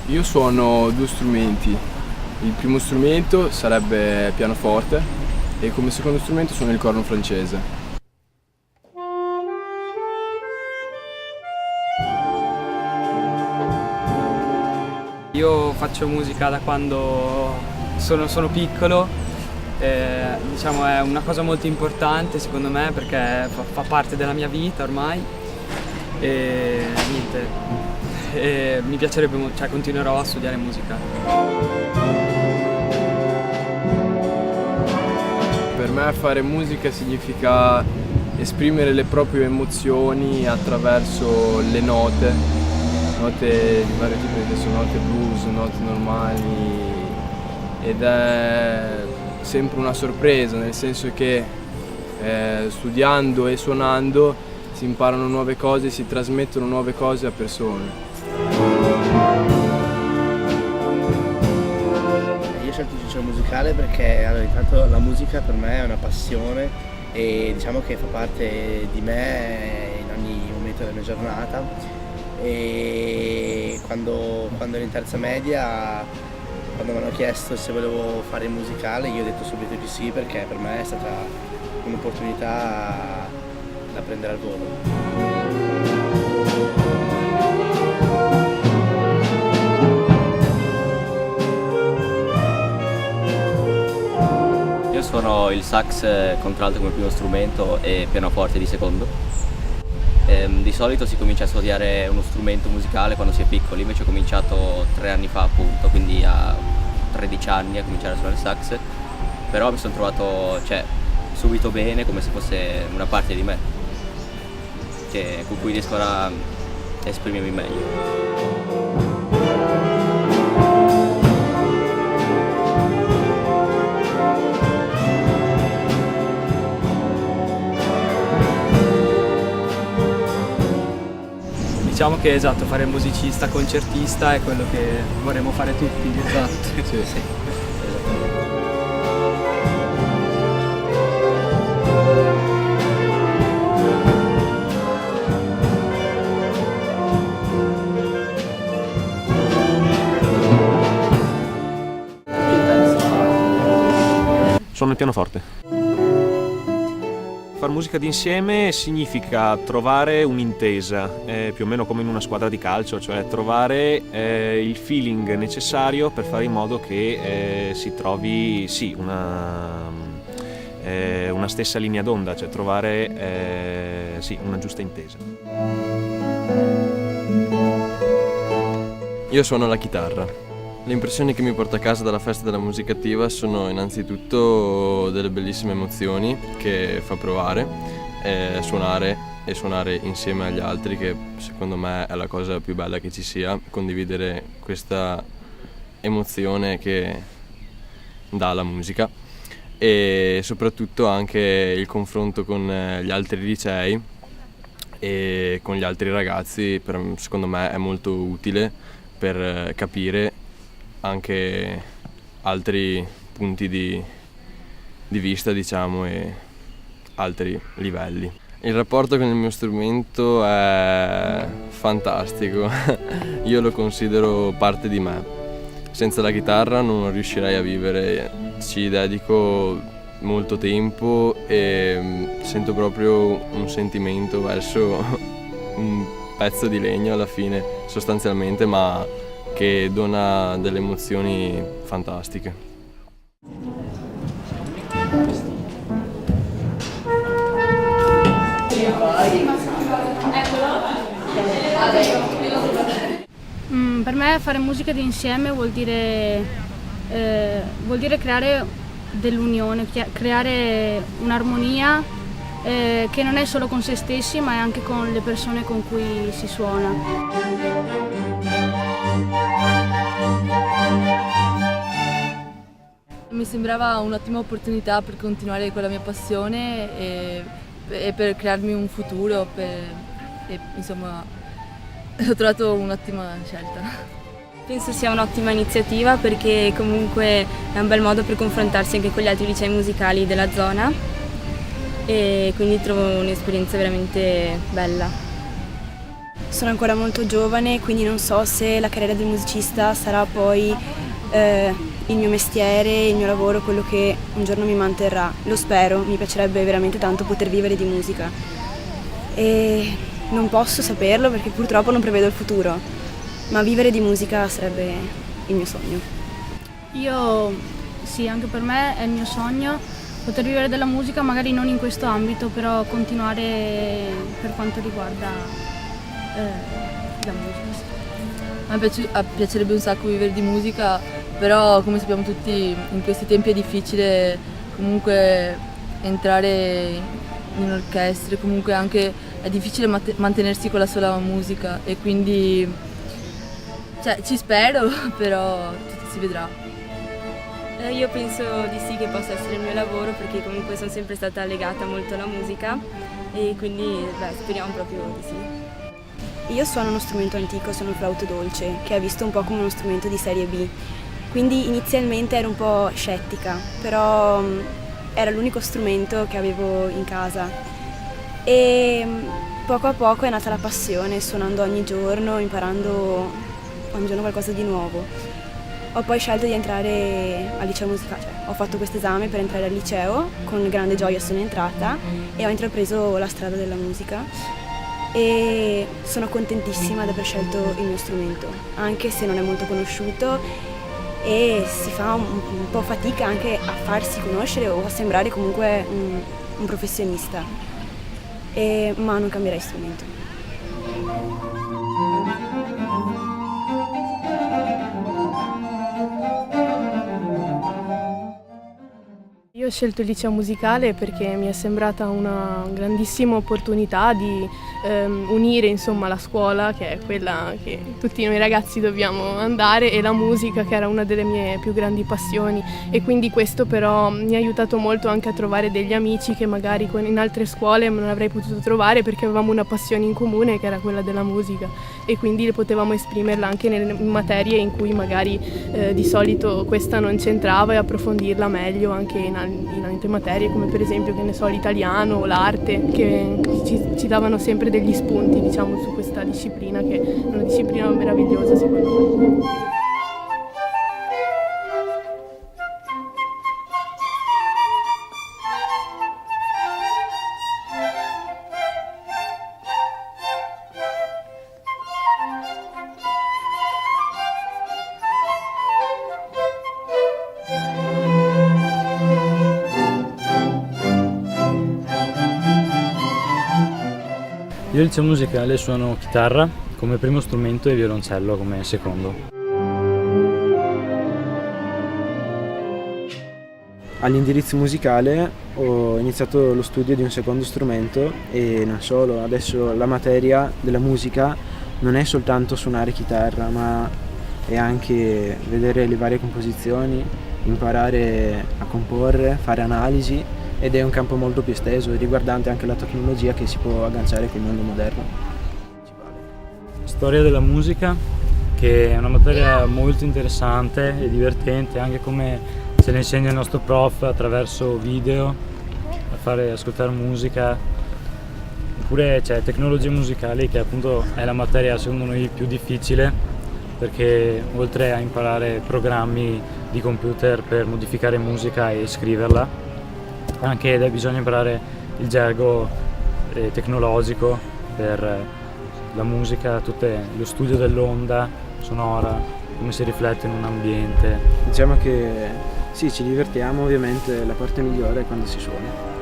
Io suono due strumenti. Il primo strumento sarebbe pianoforte e come secondo strumento suono il corno francese. Io faccio musica da quando sono piccolo, diciamo è una cosa molto importante secondo me perché fa parte della mia vita ormai e niente, mi piacerebbe, cioè continuerò a studiare musica. Per me fare musica significa esprimere le proprie emozioni attraverso le note di vario tipo, che sono note blues, note normali, ed è sempre una sorpresa, nel senso che studiando e suonando si imparano nuove cose, si trasmettono nuove cose a persone. Io ho scelto il liceo musicale perché allora, intanto la musica per me è una passione e diciamo che fa parte di me in ogni momento della mia giornata. E quando ero in terza media, quando mi hanno chiesto se volevo fare il musicale, io ho detto subito di sì perché per me è stata un'opportunità da prendere al volo. Io suono il sax contralto come primo strumento e pianoforte di secondo. Di solito si comincia a studiare uno strumento musicale quando si è piccoli, invece ho cominciato 3 anni fa appunto, quindi a 13 anni a cominciare a suonare il sax, però mi sono trovato subito bene, come se fosse una parte di me, con cui riesco a esprimermi meglio. Diciamo che esatto, fare il musicista, concertista è quello che vorremmo fare tutti. Esatto, sì. Suono il pianoforte. Far musica d'insieme significa trovare un'intesa, più o meno come in una squadra di calcio, cioè trovare il feeling necessario per fare in modo che si trovi una stessa linea d'onda, cioè trovare una giusta intesa. Io suono la chitarra. Le impressioni che mi porto a casa dalla festa della musica attiva sono innanzitutto delle bellissime emozioni che fa provare, suonare insieme agli altri, che secondo me è la cosa più bella che ci sia, condividere questa emozione che dà la musica, e soprattutto anche il confronto con gli altri licei e con gli altri ragazzi, secondo me è molto utile per capire anche altri punti di vista, diciamo, e altri livelli. Il rapporto con il mio strumento è fantastico, io lo considero parte di me. Senza la chitarra non riuscirei a vivere, ci dedico molto tempo e sento proprio un sentimento verso un pezzo di legno alla fine, sostanzialmente, ma che dona delle emozioni fantastiche. Per me fare musica d'insieme vuol dire creare dell'unione, creare un'armonia che non è solo con se stessi ma è anche con le persone con cui si suona. Mi sembrava un'ottima opportunità per continuare con la mia passione e per crearmi un futuro, insomma ho trovato un'ottima scelta. Penso sia un'ottima iniziativa perché comunque è un bel modo per confrontarsi anche con gli altri licei musicali della zona e quindi trovo un'esperienza veramente bella. sono ancora molto giovane, quindi non so se la carriera del musicista sarà poi il mio mestiere, il mio lavoro, quello che un giorno mi manterrà. Lo spero, mi piacerebbe veramente tanto poter vivere di musica. E non posso saperlo perché purtroppo non prevedo il futuro, ma vivere di musica sarebbe il mio sogno. Io sì, anche per me è il mio sogno poter vivere della musica, magari non in questo ambito, però continuare per quanto riguarda la musica. A me piacerebbe un sacco vivere di musica, però come sappiamo tutti in questi tempi è difficile comunque entrare in orchestre, comunque anche è difficile mantenersi con la sola musica e quindi ci spero, però si vedrà. Io penso di sì che possa essere il mio lavoro perché comunque sono sempre stata legata molto alla musica e quindi speriamo proprio di sì. Io suono uno strumento antico, sono il flauto dolce, che è visto un po' come uno strumento di serie B, quindi inizialmente ero un po' scettica, però era l'unico strumento che avevo in casa e poco a poco è nata la passione, suonando ogni giorno, imparando ogni giorno qualcosa di nuovo. Ho poi scelto di entrare al liceo musicale, ho fatto questo esame per entrare al liceo, con grande gioia sono entrata e ho intrapreso la strada della musica e sono contentissima di aver scelto il mio strumento, anche se non è molto conosciuto e si fa un po' fatica anche a farsi conoscere o a sembrare comunque un professionista, ma non cambierei strumento. Io ho scelto il liceo musicale perché mi è sembrata una grandissima opportunità di unire insomma la scuola, che è quella che tutti noi ragazzi dobbiamo andare, e la musica, che era una delle mie più grandi passioni, e quindi questo però mi ha aiutato molto anche a trovare degli amici che magari in altre scuole non avrei potuto trovare perché avevamo una passione in comune che era quella della musica e quindi potevamo esprimerla anche in materie in cui magari di solito questa non c'entrava e approfondirla meglio anche in altre materie come per esempio, che ne so, l'italiano o l'arte, che ci davano sempre degli spunti, diciamo, su questa disciplina, che è una disciplina meravigliosa secondo me. Io al liceo musicale suono chitarra come primo strumento e violoncello come secondo. All'indirizzo musicale ho iniziato lo studio di un secondo strumento e non solo, adesso la materia della musica non è soltanto suonare chitarra, ma è anche vedere le varie composizioni, imparare a comporre, fare analisi, ed è un campo molto più esteso e riguardante anche la tecnologia che si può agganciare col mondo moderno. Storia della musica, che è una materia molto interessante e divertente, anche come ce le insegna il nostro prof attraverso video, a fare ascoltare musica. Oppure c'è tecnologie musicali, che appunto è la materia secondo noi più difficile, perché oltre a imparare programmi di computer per modificare musica e scriverla, anche bisogna imparare il gergo tecnologico per la musica, lo studio dell'onda sonora, come si riflette in un ambiente. Diciamo che sì, ci divertiamo, ovviamente la parte migliore è quando si suona.